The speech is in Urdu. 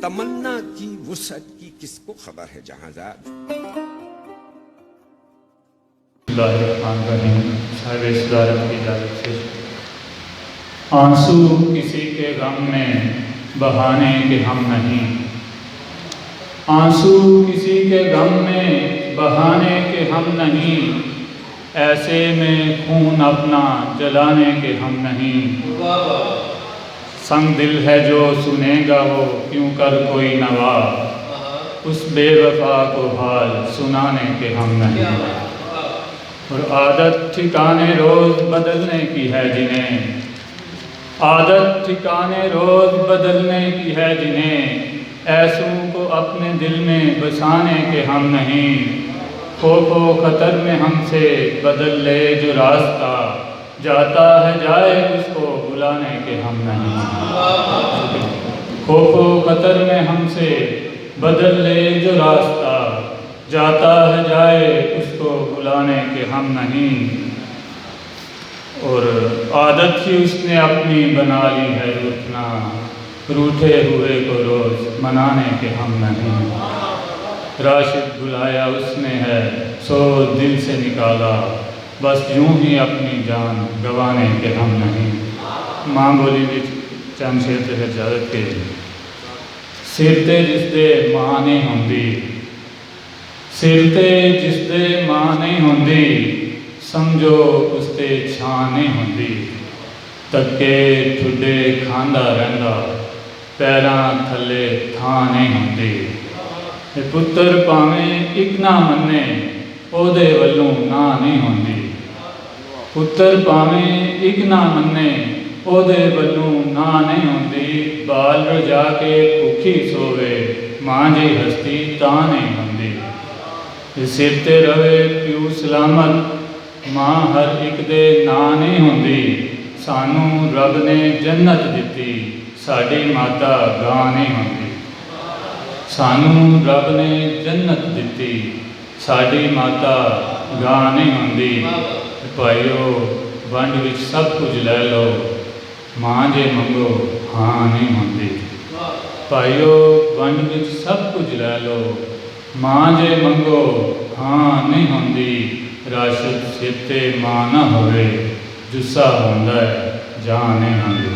تمنا کی وسعت کی کس کو خبر ہے جہاں زاد؟ اللہ الرحمن الرحیم۔ صاحب صدارت کی اجازت سے آنسو کسی کے غم میں بہانے کے ہم نہیں، آنسو کسی کے غم میں بہانے کے ہم نہیں، ایسے میں خون اپنا جلانے کے ہم نہیں۔ سنگ دل ہے جو سنے گا وہ کیوں کر کوئی نوا، اس بے وفا کو حال سنانے کے ہم نہیں۔ اور عادت ٹھکانے روز بدلنے کی ہے جنہیں، عادت ٹھکانے روز بدلنے کی ہے جنہیں، ایسوں کو اپنے دل میں بسانے کے ہم نہیں۔ خوف و خطر میں ہم سے بدل لے جو راستہ، جاتا ہے جائے اس کو بلانے کے ہم نہیں۔ خوف و خطر میں ہم سے بدل لے جو راستہ، جاتا ہے جائے اس کو بلانے کے ہم نہیں۔ اور عادت ہی اس نے اپنی بنا لی ہے روٹھنا، روٹھے ہوئے کو روز منانے کے ہم نہیں۔ راشد بلایا اس نے ہے سو دل سے نکالا، بس یوں ہی اپنی جان گوانے کے ہم نہیں۔ ماں بولی بھی چند شیر تے اجازت کے سر تے جس دے ماں نہیں ہوندی، سر تے جس دے ماں نہیں ہوندی، سمجھو اس تے چھاں نہیں ہوندی۔ تکے ٹھڈے کھاندا رہندا، پیراں تھلے تھاں نہیں ہوندی۔ پتر پاویں ایک نہ منے، او دے ولوں نہ نہیں ہوندی۔ پتر پاویں ایک نہ منے، او دے ولوں نہ نہیں ہوندی۔ بال رجا کے بھوکھی سووے، ماں جی ہستی تاں نہیں ہوندی۔ سر تے روے پیو سلامت، ماں ہر ایک دے نا نہیں ہوندی۔ سانوں رب نے جنت دتی، ساڈی ماتا گاں نہیں ہوندی۔ سانوں رب نے جنت دتی، ساڈی ماتا گاں نہیں ہوندی۔ بھائیو ونڈ وچ سب کچھ لے لو، ماں جے منگو ہاں نہیں ہوندی۔ بھائیو ونڈ وچ سب کچھ لے لو، ماں جے منگو ہاں نہیں ہوندی۔ راشد سر تے ماں نہ ہوئے، جسا ہوندا ہے جان نہیں ہوندی۔